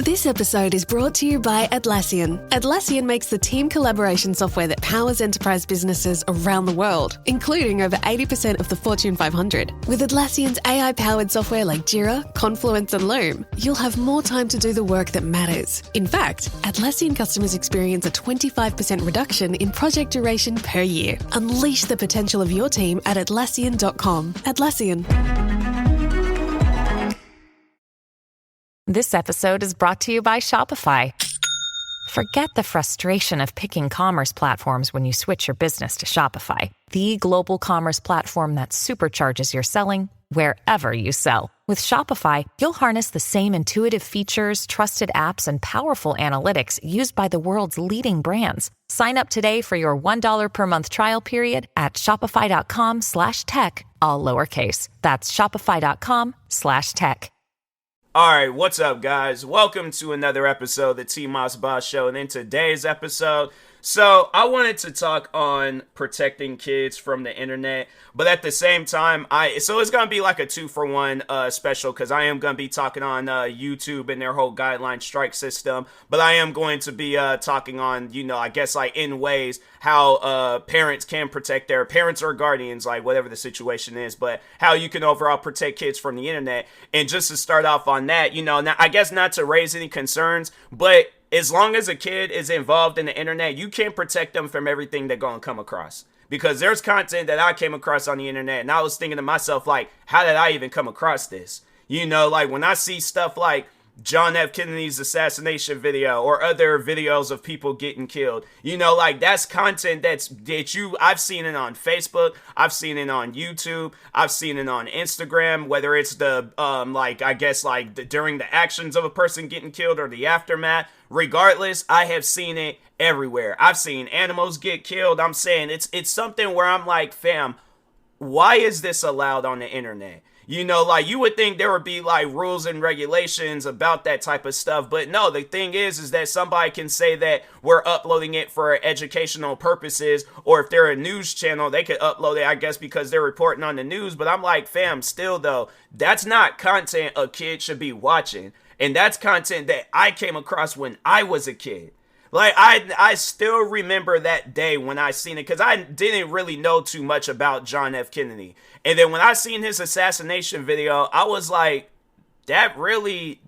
This episode is brought to you by Atlassian. Atlassian makes the team collaboration software that powers enterprise businesses around the world, including over 80% of the Fortune 500. With Atlassian's AI-powered software like Jira, Confluence, and Loom, you'll have more time to do the work that matters. In fact, Atlassian customers experience a 25% reduction in project duration per year. Unleash the potential of your team at Atlassian.com. Atlassian. This episode is brought to you by Shopify. Forget the frustration of picking commerce platforms when you switch your business to Shopify, the global commerce platform that supercharges your selling wherever you sell. With Shopify, you'll harness the same intuitive features, trusted apps, and powerful analytics used by the world's leading brands. Sign up today for your $1 per month trial period at shopify.com/tech, all lowercase. That's shopify.com/tech. All right, what's up, guys? Welcome to another episode of the TMossBoss Show. And in today's episode, I wanted to talk on protecting kids from the internet, but at the same time, it's going to be like a 2-for-1 special, because I am going to be talking on YouTube and their whole guideline strike system, but I am going to be talking on, I guess like in ways how parents can protect their parents or guardians, like whatever the situation is, but how you can overall protect kids from the internet. And just to start off on that, now, I guess not to raise any concerns, but as long as a kid is involved in the internet, you can't protect them from everything they're going to come across. Because there's content that I came across on the internet, and I was thinking to myself, like, how did I even come across this? Like when I see stuff like John F. Kennedy's assassination video or other videos of people getting killed, like that's content I've seen it on Facebook, I've seen it on YouTube, I've seen it on Instagram, whether it's during the actions of a person getting killed or the aftermath. Regardless, I have seen it everywhere. I've seen animals get killed. I'm saying it's something where I'm like, fam, why is this allowed on the internet? Like you would think there would be like rules and regulations about that type of stuff. But no, the thing is that somebody can say that we're uploading it for educational purposes, or if they're a news channel, they could upload it, I guess, because they're reporting on the news. But I'm like, fam, still though, that's not content a kid should be watching. And that's content that I came across when I was a kid. Like, I still remember that day when I seen it, because I didn't really know too much about John F. Kennedy. And then when I seen his assassination video, I was like, that really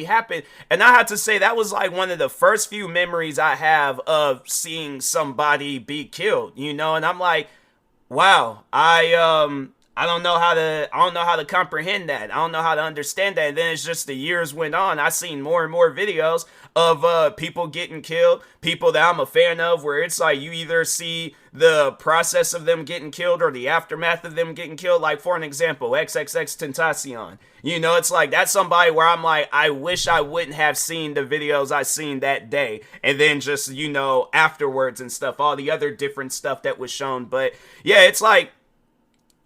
happened. And I have to say, that was like one of the first few memories I have of seeing somebody be killed, and I'm like, wow, I don't know how to comprehend that. I don't know how to understand that. And then it's just the years went on. I seen more and more videos of people getting killed, people that I'm a fan of, where it's like you either see the process of them getting killed or the aftermath of them getting killed. Like, for an example, XXXTentacion. It's like that's somebody where I'm like, I wish I wouldn't have seen the videos I seen that day. And then just, afterwards and stuff, all the other different stuff that was shown. But yeah, it's like,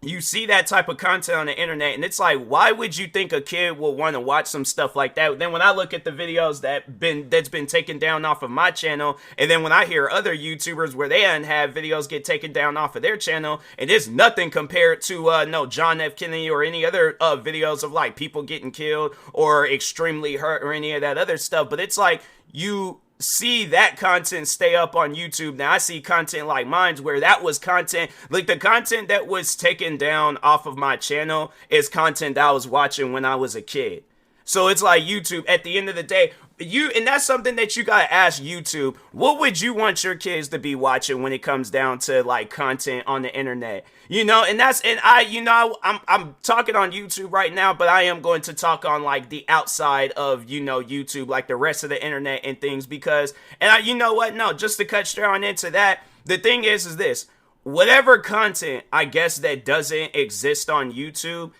you see that type of content on the internet, and it's like, why would you think a kid will want to watch some stuff like that? Then when I look at the videos that's been taken down off of my channel, and then when I hear other YouTubers where they have videos get taken down off of their channel, and it's nothing compared to John F. Kennedy or any other videos of like people getting killed or extremely hurt or any of that other stuff. But it's like you see that content stay up on YouTube. Now I see content like mine's where that was content, like the content that was taken down off of my channel is content I was watching when I was a kid. So it's like YouTube, at the end of the day, and that's something that you gotta ask YouTube. What would you want your kids to be watching when it comes down to like content on the internet? I'm talking on YouTube right now, but I am going to talk on like the outside of, YouTube, like the rest of the internet and things, because, just to cut straight on into that, the thing is this, whatever content, I guess, that doesn't exist on YouTube,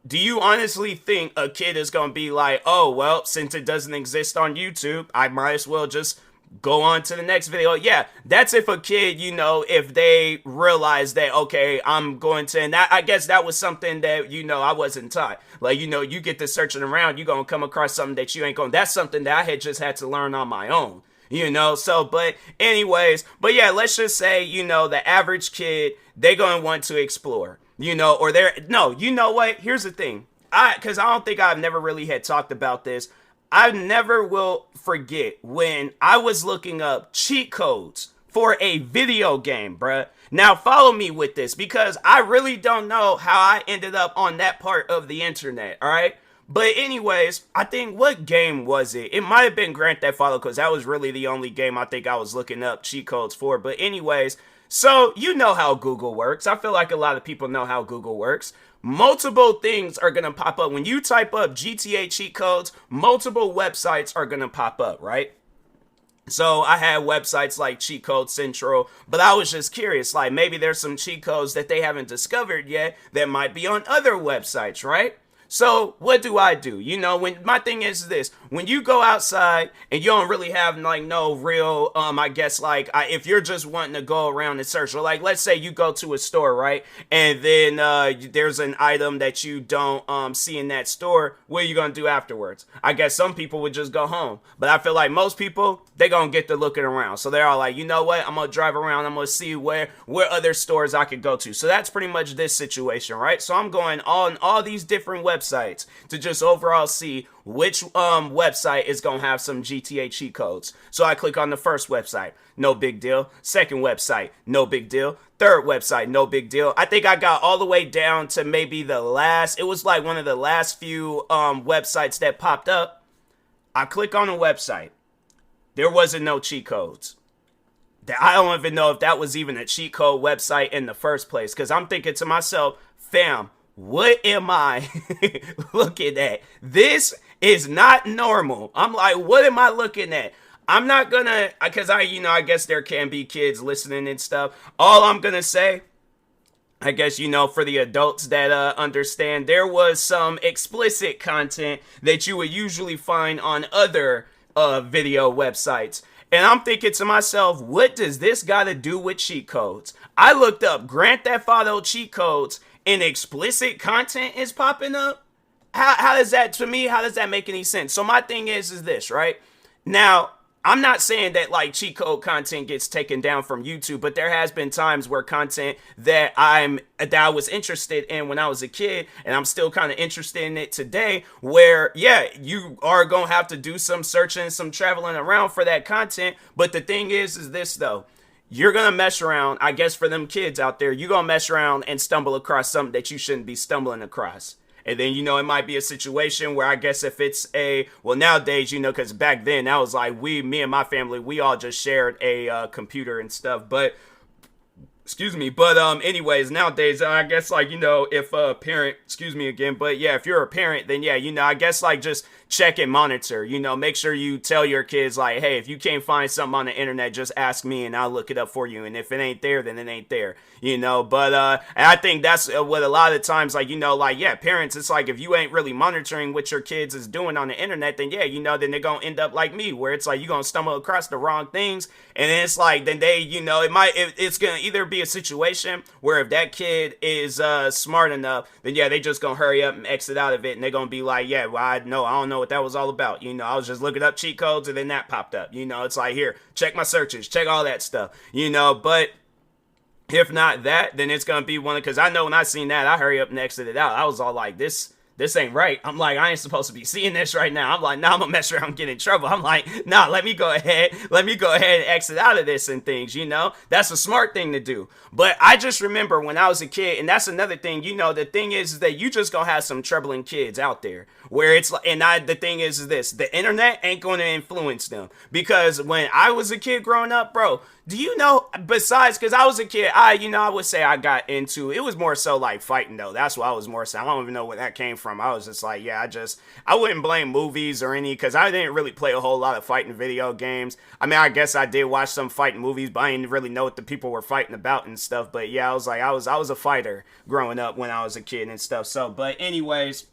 do you honestly think a kid is going to be like, oh, well, since it doesn't exist on YouTube, I might as well just go on to the next video? Yeah, that's if a kid, if they realize that, okay, I'm going to, and I guess that was something that, I wasn't taught. Like, you get to searching around, you're going to come across something that you ain't going, that's something that I had just had to learn on my own. But anyways, but yeah, let's just say, the average kid, they're going to want to explore, here's the thing. Because I don't think I've never really had talked about this. I never will forget when I was looking up cheat codes for a video game, bruh. Now follow me with this because I really don't know how I ended up on that part of the internet, alright? But anyways, I think, what game was it? It might have been Grand Theft Auto because that was really the only game I think I was looking up cheat codes for. But anyways, so you know how Google works. I feel like a lot of people know how Google works. Multiple things are going to pop up. When you type up GTA cheat codes, multiple websites are going to pop up, right? So I had websites like Cheat Code Central, but I was just curious, like maybe there's some cheat codes that they haven't discovered yet that might be on other websites, right? So what do? You know, when my thing is this, when you go outside and you don't really have like no real, I guess like if you're just wanting to go around and search, or like let's say you go to a store, right? And then there's an item that you don't see in that store. What are you gonna do afterwards? I guess some people would just go home, but I feel like most people, they gonna get to looking around. So they're all like, you know what? I'm gonna drive around. I'm gonna see where other stores I could go to. So that's pretty much this situation, right? So I'm going on all these different websites to just overall see which website is gonna have some GTA cheat codes. So I click on the first website, no big deal. Second website, no big deal. Third website, no big deal. I think I got all the way down to maybe the last, it was like one of the last few websites that popped up. I click on a website. There wasn't no cheat codes. I don't even know if that was even a cheat code website in the first place, because I'm thinking to myself, fam, what am I looking at? This is not normal. I'm like, what am I looking at? I'm not gonna, because I guess there can be kids listening and stuff. All I'm gonna say, I guess, for the adults that understand, there was some explicit content that you would usually find on other video websites. And I'm thinking to myself, what does this got to do with cheat codes? I looked up Grand Theft Auto cheat codes and explicit content is popping up. How does that, to me, how does that make any sense? So my thing is this, right? Now, I'm not saying that like cheat code content gets taken down from YouTube, but there has been times where content that I was interested in when I was a kid, and I'm still kind of interested in it today, where you are gonna have to do some searching, some traveling around for that content. But the thing is this though, you're gonna mess around. I guess for them kids out there, you're gonna mess around and stumble across something that you shouldn't be stumbling across. And then, it might be a situation where I guess if it's nowadays, because back then that was like me and my family, we all just shared a computer and stuff. But, anyways, nowadays, I guess like, if a parent, if you're a parent, then I guess like just check and monitor, make sure you tell your kids like, hey, if you can't find something on the internet, just ask me and I'll look it up for you. And if it ain't there, then it ain't there, but and I think that's what a lot of times, like, parents, it's like if you ain't really monitoring what your kids is doing on the internet, then then they're gonna end up like me, where it's like you're gonna stumble across the wrong things. And then it's like, then they, it's gonna either be a situation where if that kid is smart enough, then they just gonna hurry up and exit out of it, and they're gonna be like, I don't know what that was all about. I was just looking up cheat codes and then that popped up. It's like, here, check my searches, check all that stuff, but if not that, then it's gonna be one, because I know when I seen that, I hurry up and exited out. I was all like, this ain't right. I'm like, I ain't supposed to be seeing this right now. I'm like, I'm gonna mess around and get in trouble. I'm like, let me go ahead and exit out of this and things, that's a smart thing to do. But I just remember when I was a kid, and that's another thing, the thing is that you just gonna have some troubling kids out there where it's like, the thing is this, the internet ain't gonna influence them, because when I was a kid growing up, bro, do you know, besides, because I was a kid, I would say I got into, it was more so like fighting though. That's what I was more so. I don't even know where that came from. I was just like, I wouldn't blame movies or any, because I didn't really play a whole lot of fighting video games. I mean, I guess I did watch some fighting movies, but I didn't really know what the people were fighting about and stuff. But I was like, I was a fighter growing up when I was a kid and stuff. So, but anyways,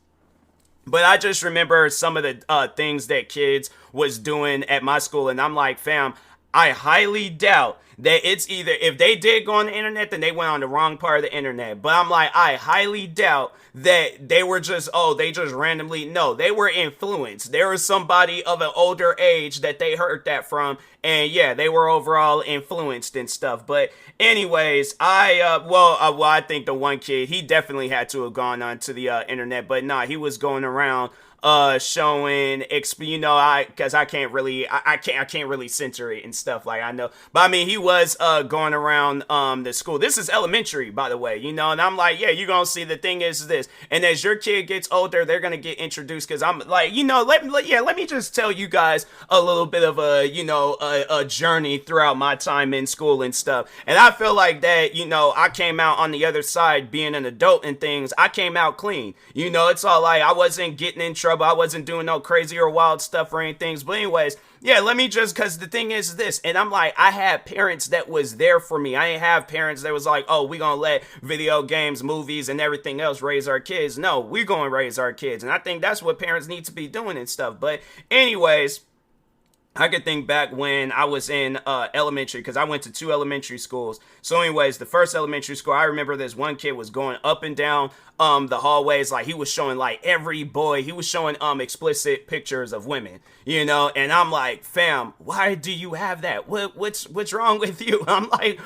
but I just remember some of the things that kids was doing at my school, and I'm like, fam, I highly doubt that it's either, if they did go on the internet, then they went on the wrong part of the internet. But I'm like, I highly doubt that they were just, they just randomly, no, they were influenced. There was somebody of an older age that they heard that from, and they were overall influenced and stuff. But anyways, I think the one kid, he definitely had to have gone onto the internet, but he was going around showing you know, because I can't really I can't really censor it and stuff, like, I know, but I mean, he was going around the school. This is elementary, by the way, you know, and I'm like, yeah, you're gonna see, the thing is this, and as your kid gets older, they're gonna get introduced, because I'm like, you know, let me just tell you guys a little bit of a, you know, a journey throughout my time in school and stuff. And I feel like that, you know, I came out on the other side being an adult and things. I came out clean, you know. It's all like, I wasn't getting in trouble, I wasn't doing no crazy or wild stuff or anything. But anyways, yeah, let me just, because the thing is this, and I'm like, I had parents that was there for me. I ain't have parents that was like, oh, we gonna let video games, movies, and everything else raise our kids. No, we gonna raise our kids. And I think that's what parents need to be doing and stuff. But anyways, I could think back when I was in elementary, because I went to 2 elementary schools. So anyways, the first elementary school, I remember this one kid was going up and down the hallways, like, he was showing, like, every boy, he was showing explicit pictures of women, you know. And I'm like, fam, why do you have that? What's wrong with you? I'm like,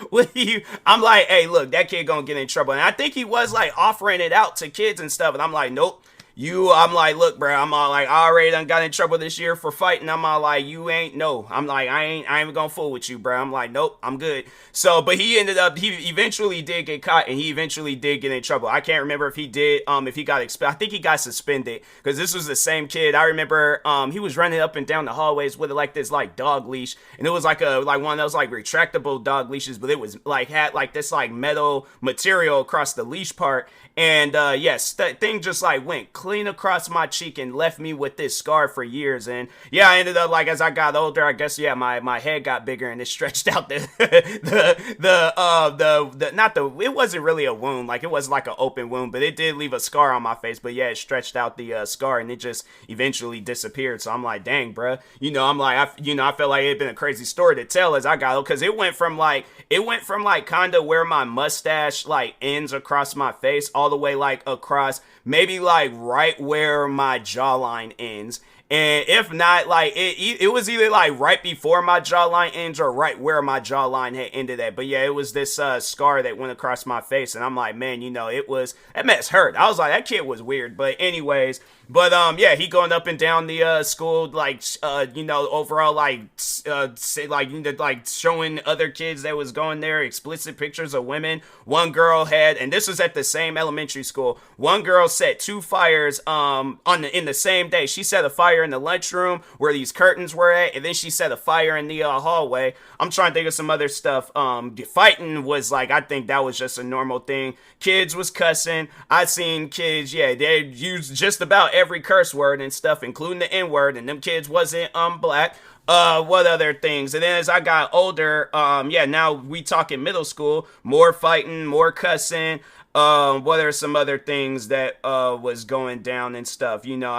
I'm like, hey, look, that kid gonna get in trouble. And I think he was, like, offering it out to kids and stuff, and I'm like, nope. I'm like, look, bro, I'm all like, I already done got in trouble this year for fighting. I'm all like, you ain't, no. I'm like, I ain't gonna fool with you, bro. I'm like, nope, I'm good. So, but he eventually did get caught, and he eventually did get in trouble. I can't remember if he did, if he got expelled. I think he got suspended, because this was the same kid. I remember, he was running up and down the hallways with, like, this, like, dog leash, and it was like one of those, like, retractable dog leashes, but it was, like, had, like, this, like, metal material across the leash part. And yes, that thing just, like, went clean across my cheek and left me with this scar for years. And yeah, I ended up, like, as I got older, I guess, yeah, my head got bigger, and it stretched out it wasn't really a wound, like, it was like an open wound, but it did leave a scar on my face. But yeah, it stretched out the scar, and it just eventually disappeared. So I'm like, dang, bruh, you know, I'm like, I felt like it had been a crazy story to tell as I got old, because it went from like kind of where my mustache, like, ends across my face, all the way, like, across maybe, like, right where my jawline ends. And if not, like, it was either, like, right before my jawline ends or right where my jawline had ended at. But yeah, it was this scar that went across my face, and I'm like, man, you know, that mess hurt. I was like, that kid was weird. But anyways, but yeah, he going up and down the school, like, you know, overall, like, like, you know, like, showing other kids that was going there explicit pictures of women. One girl had, and this was at the same elementary school, one girl set 2 fires in the same day. She set a fire in the lunchroom where these curtains were at, and then she set a fire in the hallway. I'm trying to think of some other stuff. Fighting was, like, I think that was just a normal thing. Kids was cussing. I seen kids, yeah, they used just about every curse word and stuff, including the N-word, and them kids wasn't black. What other things? And then as I got older, yeah, now we talking middle school, more fighting, more cussing. What are some other things that was going down and stuff? You know,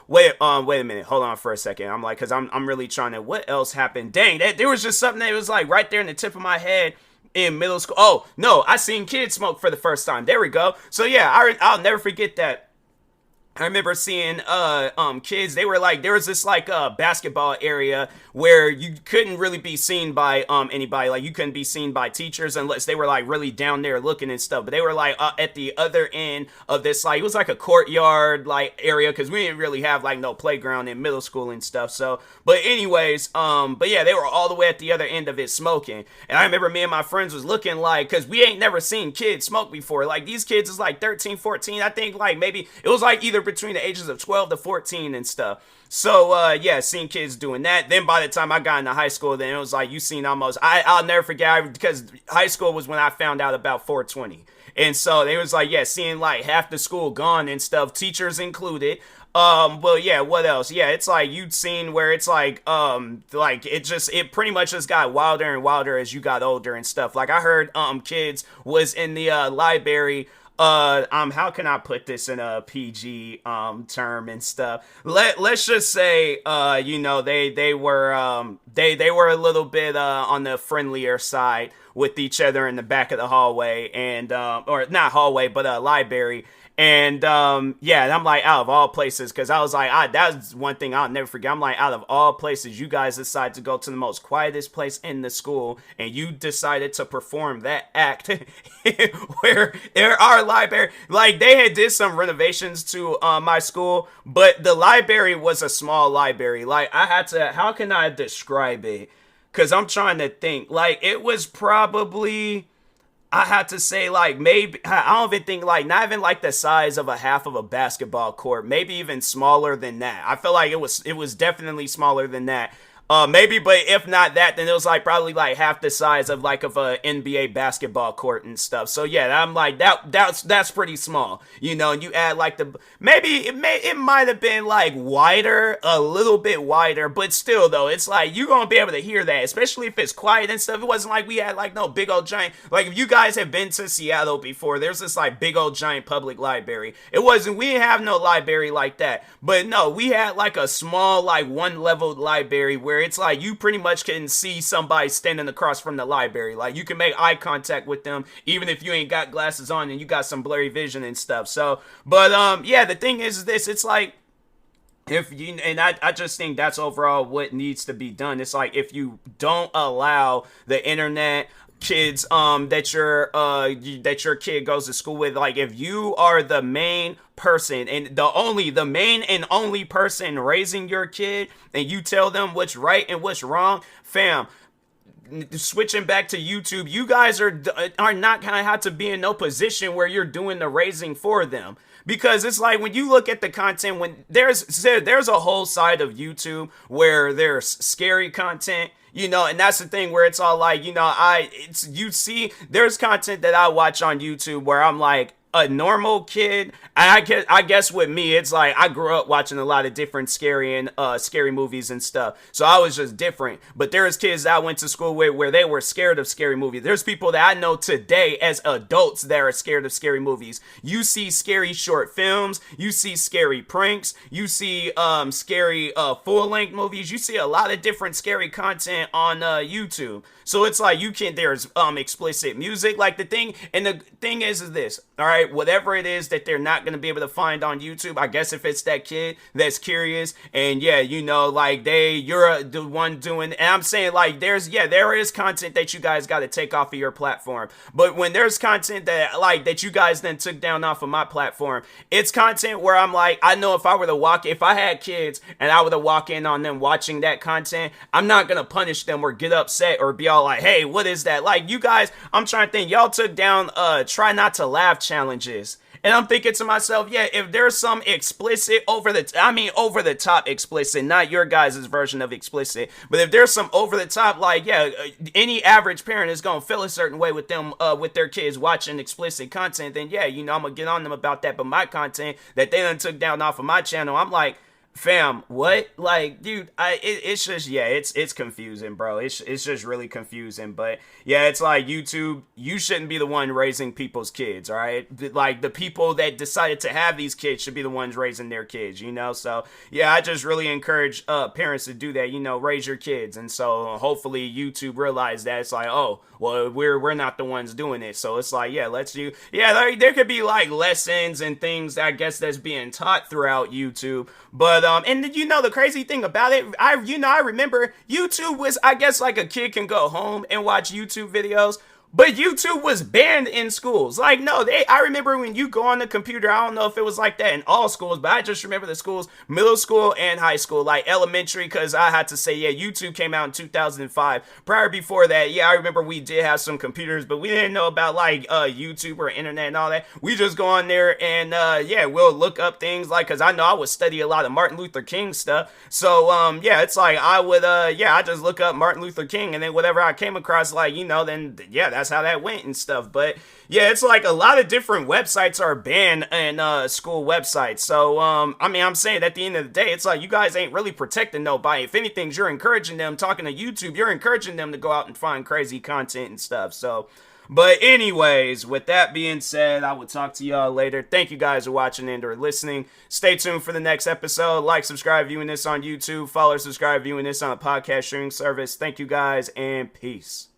wait a minute, hold on for a second. I'm like, because I'm really trying to, what else happened? Dang, there was just something that was, like, right there in the tip of my head in middle school. Oh no, I seen kids smoke for the first time. There we go. So yeah, I'll never forget that. I remember seeing kids, they were like, there was this, like, basketball area where you couldn't really be seen by anybody. Like, you couldn't be seen by teachers unless they were, like, really down there looking and stuff. But they were, like, at the other end of this, like, it was like a courtyard, like, area, because we didn't really have, like, no playground in middle school and stuff. So, but anyways, but yeah, they were all the way at the other end of it smoking. And I remember me and my friends was looking like, because we ain't never seen kids smoke before. Like, these kids is like 13, 14. I think, like, maybe it was, like, either between the ages of 12 to 14 and stuff. So yeah, seeing kids doing that. Then by the time I got into high school, then it was like, you seen almost, I'll never forget, because high school was when I found out about 420. And so they was like, yeah, seeing, like, half the school gone and stuff, teachers included. Well, yeah, what else? Yeah, it's like you'd seen where it's like it pretty much just got wilder and wilder as you got older and stuff. Like, I heard kids was in the library. How can I put this in a PG term and stuff? Let's just say you know, they were a little bit on the friendlier side with each other in the back of the hallway, and or not hallway, but library. And yeah, and I'm like, out of all places, because I was like, that's one thing I'll never forget. I'm like, out of all places, you guys decided to go to the most quietest place in the school, and you decided to perform that act where there are library, like they had did some renovations to my school, but the library was a small library. Like I had to, how can I describe it? Because I'm trying to think. Like it was probably, I had to say, like, maybe, I don't even think, like, not even, like, the size of a half of a basketball court, maybe even smaller than that. I feel like it was definitely smaller than that. Maybe, but if not that, then it was like probably like half the size of like of a NBA basketball court and stuff. So yeah, I'm like that's pretty small, you know. And you add like maybe it might have been like wider, a little bit wider, but still though, it's like you're gonna be able to hear that, especially if it's quiet and stuff. It wasn't like we had like no big old giant, like if you guys have been to Seattle before, there's this like big old giant public library. It wasn't, we didn't have no library like that, but no, we had like a small like one leveled library where it's like you pretty much can see somebody standing across from the library. Like you can make eye contact with them even if you ain't got glasses on and you got some blurry vision and stuff. So, but yeah, the thing is this, it's like if you, and I just think that's overall what needs to be done. It's like if you don't allow the internet kids that your kid goes to school with, like if you are the main person and the main and only person raising your kid and you tell them what's right and what's wrong, fam, switching back to YouTube, you guys are not gonna have to be in no position where you're doing the raising for them. Because it's like when you look at the content, when there's a whole side of YouTube where there's scary content, you know, and that's the thing where it's all like, you know, you see, there's content that I watch on YouTube where I'm like, a normal kid, I guess with me, it's like I grew up watching a lot of different scary movies and stuff, so I was just different. But there's kids that I went to school with where they were scared of scary movies. There's people that I know today as adults that are scared of scary movies. You see scary short films, you see scary pranks, you see scary full-length movies, you see a lot of different scary content on YouTube. So it's like there's explicit music, like the thing is this, all right, whatever it is that they're not going to be able to find on YouTube, I guess if it's that kid that's curious and yeah, you know, like you're the one doing, and I'm saying like there is content that you guys got to take off of your platform, but when there's content that you guys then took down off of my platform, it's content where I'm like, I know if I had kids and I were to walk in on them watching that content, I'm not going to punish them or get upset or be all like, hey, what is that? Like you guys, I'm trying to think, y'all took down try not to laugh challenges. And I'm thinking to myself, yeah, if there's some explicit over the top explicit, not your guys' version of explicit, but if there's some over the top, like, yeah, any average parent is going to feel a certain way with them, with their kids watching explicit content, then yeah, you know, I'm going to get on them about that. But my content that they done took down off of my channel, I'm like, fam, what? Like, dude, it's just, yeah, it's confusing, bro. It's just really confusing. But yeah, it's like YouTube, you shouldn't be the one raising people's kids, all right? Like the people that decided to have these kids should be the ones raising their kids, you know? So yeah, I just really encourage parents to do that, you know, raise your kids. And so hopefully YouTube realized that it's like, oh, well, we're not the ones doing it. So it's like, yeah, there could be like lessons and things, I guess, that's being taught throughout YouTube. But and you know the crazy thing about it, I remember YouTube was, I guess, like a kid can go home and watch YouTube videos, but YouTube was banned in schools. Like, no, I remember when you go on the computer, I don't know if it was like that in all schools, but I just remember the schools, middle school and high school, like elementary, because I had to say, yeah, YouTube came out in 2005. Prior before that, yeah, I remember we did have some computers, but we didn't know about like YouTube or internet and all that. We just go on there and yeah, we'll look up things, like, because I know I would study a lot of Martin Luther King stuff. So yeah, it's like I would I just look up Martin Luther King, and then whatever I came across, like, you know, then yeah, that's how that went and stuff. But yeah, it's like a lot of different websites are banned in school websites. So I mean, I'm saying at the end of the day, it's like you guys ain't really protecting nobody. If anything, you're encouraging them, talking to YouTube, you're encouraging them to go out and find crazy content and stuff. So, but anyways, with that being said, I will talk to y'all later. Thank you guys for watching and or listening. Stay tuned for the next episode. Like, subscribe, viewing this on YouTube. Follow, subscribe, viewing this on a podcast streaming service. Thank you guys, and peace.